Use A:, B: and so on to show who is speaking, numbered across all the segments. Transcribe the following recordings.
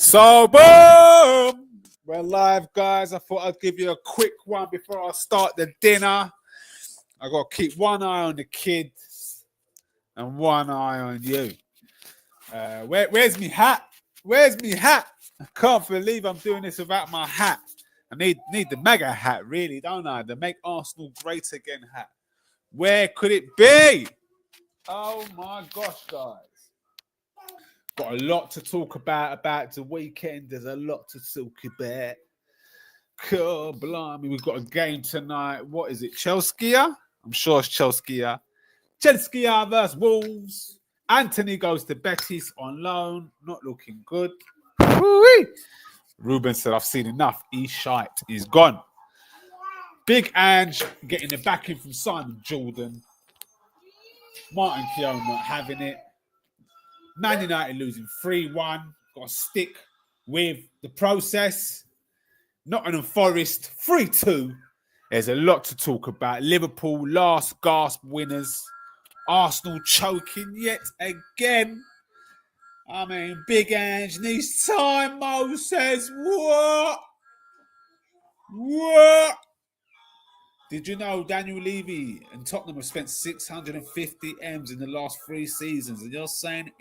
A: So, boom! We're live, guys. I thought I'd give you a quick one before I start the dinner. I got to keep one eye on the kids and one eye on you. Where's me hat? Where's me hat? I can't believe I'm doing this without my hat. I need the mega hat, really, don't I? The Make Arsenal Great Again hat. Where could it be? Oh, my gosh, guys. Got a lot to talk about the weekend. There's a lot to talk about. Cool, blimey. We've got a game tonight. What is it? Chelsea? I'm sure it's Chelsea. Chelsea versus Wolves. Anthony goes to Betis on loan. Not looking good. Woo-wee. Ruben said, I've seen enough. He's shite. He's gone. Big Ange getting the backing from Simon Jordan. Martin Keown not having it. Man United losing 3-1. Got to stick with the process. Nottingham Forest 3-2. There's a lot to talk about. Liverpool last gasp winners. Arsenal choking yet again. I mean, Big Ange needs time. Mo says, what? What? Did you know Daniel Levy and Tottenham have spent 650 M's in the last 3 seasons? And you're saying,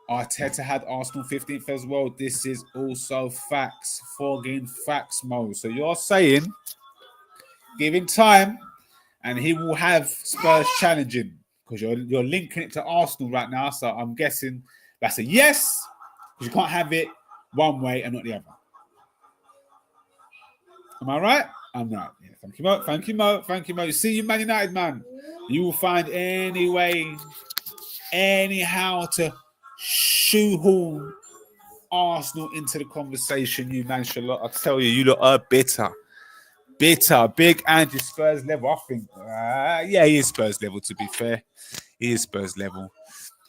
A: Arteta had Arsenal 15th as well. This is also facts. Fogging facts, Mo. So you're saying, give him time, and he will have Spurs challenging. Because you're linking it to Arsenal right now. So I'm guessing that's a yes. Because you can't have it one way and not the other. Am I right? I'm right. Yeah, thank you, Mo. Thank you, Mo. Thank you, Mo. See you, Man United, man. You will find any way, anyhow to shoehorn Arsenal into the conversation, you man. I tell you, you lot are bitter. Bitter. Big Andy Spurs level. I think, yeah, he is Spurs level, to be fair. He is Spurs level.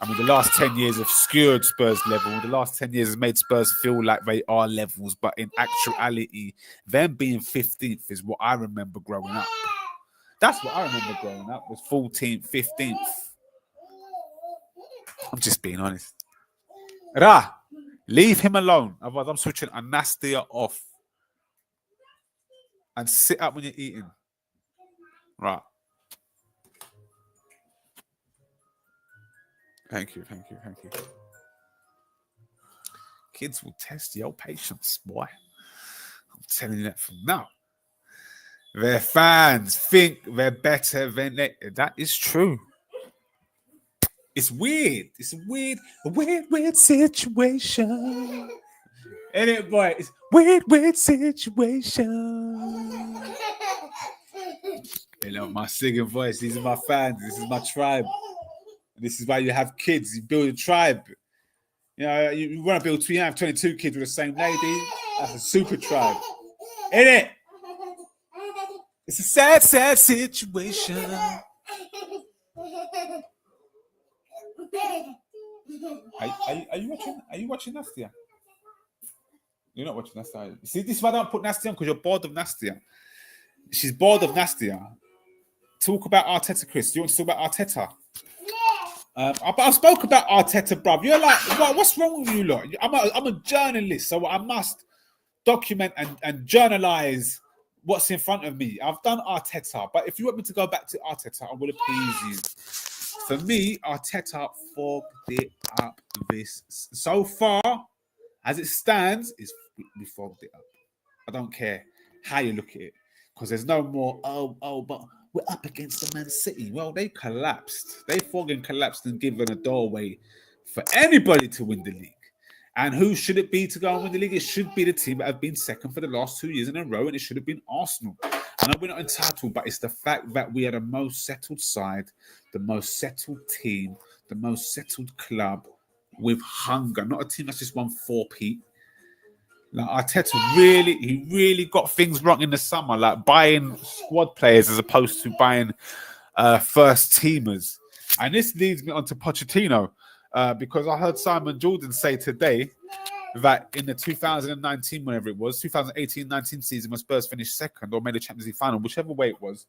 A: I mean, the last 10 years have skewed Spurs level. The last 10 years has made Spurs feel like they are levels. But in actuality, them being 15th is what I remember growing up. That's what I remember growing up, was 14th, 15th. I'm just being honest. Ra, leave him alone. Otherwise, I'm switching Anastia off. And sit up when you're eating. Right. Thank you. Kids will test your patience, boy. I'm telling you that from now. Their fans think they're better than they... That is true. It's weird. It's a weird situation. Ain't it, boy? It's weird situation. You know, my singing voice. These are my fans. This is my tribe. This is why you have kids. You build a tribe. You know, you want to build 22 kids with the same lady. That's a super tribe. Ain't it? It's a sad situation. Are you watching Nastia? You're not watching Nastia. See, this is why I don't put Nastia on, because you're bored of Nastia. She's bored of Nastia. Talk about Arteta, Chris. You want to talk about Arteta? I spoke about Arteta, bruv. You're like, what's wrong with you lot? I'm a journalist, so I must document and journalize what's in front of me. I've done Arteta, but if you want me to go back to Arteta, I will appease you. For me, Arteta fogged it up this. So far, as it stands, we fogged it up. I don't care how you look at it, because there's no more, but we're up against the Man City. Well, they collapsed. They fucking collapsed and given a doorway for anybody to win the league. And who should it be to go and win the league? It should be the team that have been second for the last 2 years in a row, and it should have been Arsenal. I know we're not entitled, but it's the fact that we are the most settled side, the most settled team, the most settled club with hunger. Not a team that's just won 4-peat. Like Arteta really got things wrong in the summer, like buying squad players as opposed to buying first teamers. And this leads me on to Pochettino, because I heard Simon Jordan say today that in the 2019, whenever it was, 2018-19 season, when Spurs finished second or made a Champions League final, whichever way it was,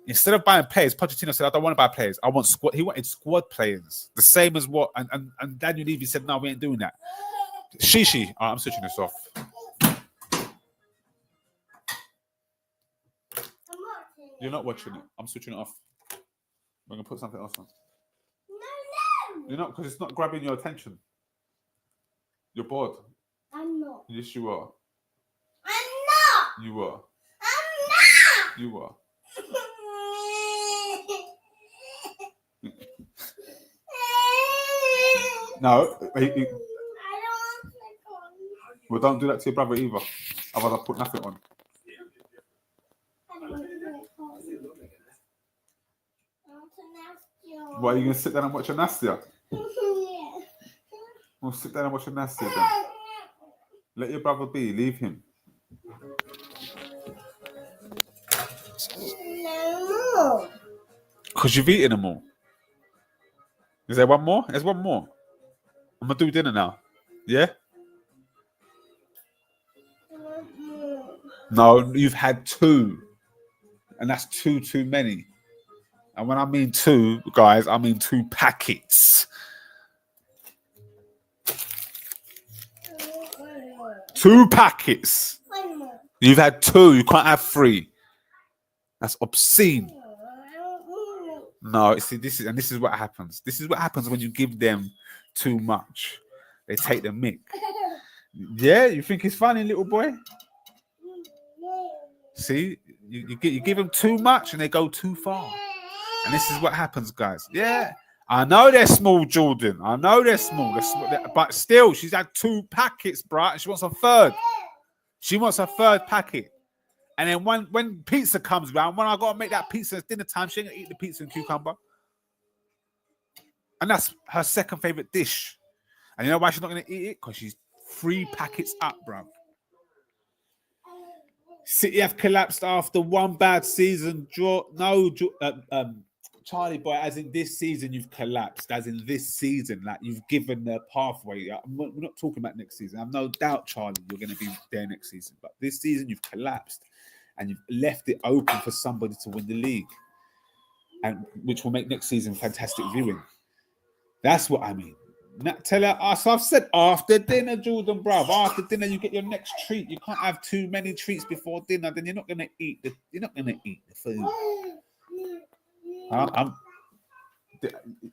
A: instead of buying players, Pochettino said, I don't want to buy players. I want squad. He wanted squad players. The same as what, and Daniel Levy said, no, we ain't doing that. Shishi. I'm switching this off. You're not watching it. I'm switching it off. I'm going to put something else on.
B: No.
A: You're not, because it's not grabbing your attention. You're bored.
B: I'm not.
A: Yes, you are.
B: I'm not.
A: You are.
B: I'm not.
A: You are. No.
B: I don't want to go.
A: Well, don't do that to your brother either. Otherwise, I'll put nothing on.
B: I don't want to go. I want to Nastia.
A: What, are you going to sit down and watch a Nastia?
B: Yeah.
A: Well, sit down and watch a Nastia then. Let your brother be. Leave him.
B: No.
A: Because you've eaten them all. Is there one more? There's one more. I'm going to do dinner now. Yeah? No, you've had 2. And that's 2 too many. And when I mean 2, guys, I mean 2 packets. 2 packets. You've had 2. You can't have 3. That's obscene. No, see, this is what happens. This is what happens when you give them too much. They take the mick. Yeah, you think it's funny, little boy? See, you give them too much and they go too far. And this is what happens, guys. Yeah, I know they're small, Jordan. I know they're small. But still, she's had 2 packets, bruh, and she wants a 3rd. She wants a 3rd packet. And then when pizza comes round, when I got to make that pizza, it's dinner time, she ain't going to eat the pizza and cucumber. And that's her 2nd favourite dish. And you know why she's not going to eat it? Because she's 3 packets up, bro. City have collapsed after 1 bad season. Charlie boy, as in this season, you've collapsed. As in this season, like you've given the pathway. We're not talking about next season. I've no doubt, Charlie, you're going to be there next season. But this season, you've collapsed. And you've left it open for somebody to win the league, and which will make next season fantastic viewing. That's what I mean. Tell her, so I've said after dinner, Jordan, bruv. After dinner, you get your next treat. You can't have too many treats before dinner. Then you're not gonna eat the. You're not gonna eat the food.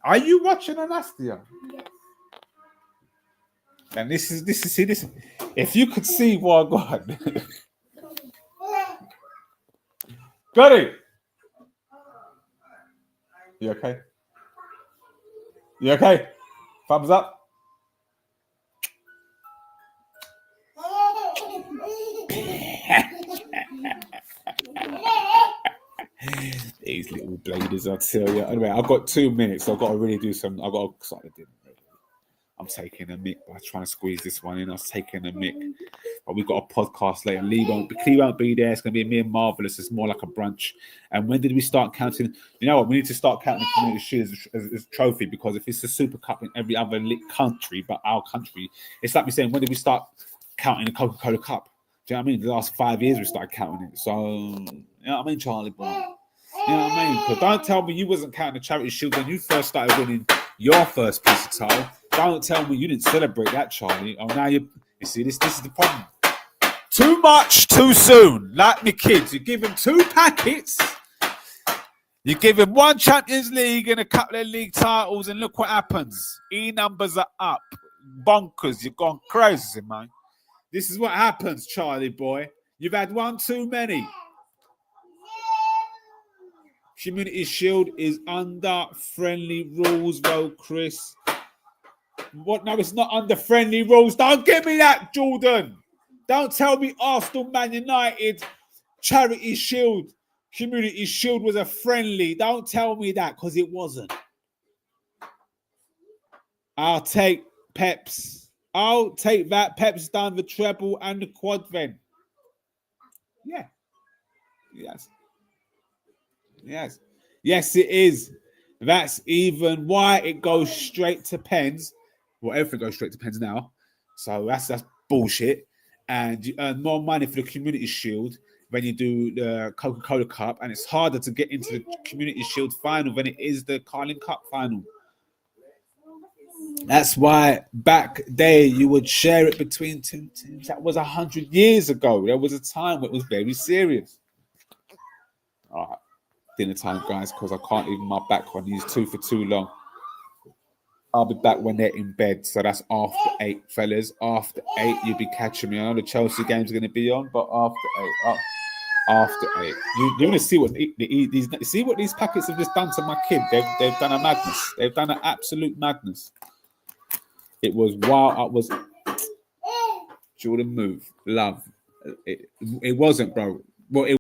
A: Are you watching Anastia?
B: Yes.
A: And this is. If you could see what I got. Got it. You okay? You okay? Thumbs up. These little bladers, I tell you. Anyway, I've got 2 minutes, so I've got to really do some. I've got to start the dinner. I'm taking a mick by trying to squeeze this one in. I was taking a mick. But we've got a podcast later. Lee won't be there. It's going to be me and Marvelous. It's more like a brunch. And when did we start counting? You know what? We need to start counting the Community Shield as a trophy, because if it's the Super Cup in every other country but our country, it's like me saying, when did we start counting the Coca-Cola Cup? Do you know what I mean? The last 5 years we started counting it. So, you know what I mean, Charlie boy? You know what I mean? Because don't tell me you wasn't counting the Charity Shield when you first started winning your first piece of title. Don't tell me you didn't celebrate that, Charlie. Oh, now you see, this is the problem. Too much, too soon. Like me kids, you give them 2 packets. You give him 1 Champions League and a couple of league titles, and look what happens. numbers are up. Bonkers. You've gone crazy, man. This is what happens, Charlie boy. You've had 1 too many. Community Shield is under friendly rules, though, Chris. What? No, it's not under friendly rules. Don't give me that, Jordan. Don't tell me Arsenal, Man United, Charity Shield, Community Shield was a friendly. Don't tell me that, because it wasn't. I'll take Peps. I'll take that. Peps done the treble and the quad then. Yeah. Yes. Yes. Yes, it is. That's even why it goes straight to pens. Well, everything goes straight to pens now. So that's bullshit. And you earn more money for the Community Shield when you do the Coca-Cola Cup. And it's harder to get into the Community Shield final than it is the Carling Cup final. That's why back there you would share it between two teams. That was 100 years ago. There was a time where it was very serious. All right, dinner time, guys, because I can't leave my back on these two for too long. I'll be back when they're in bed. So that's after 8, fellas. After 8, you'll be catching me. I know the Chelsea game's going to be on, but after 8, you're going to see what these packets have just done to my kid. They've done a madness. They've done an absolute madness. It was wild. I was Jordan move, love. It wasn't, bro. Well, it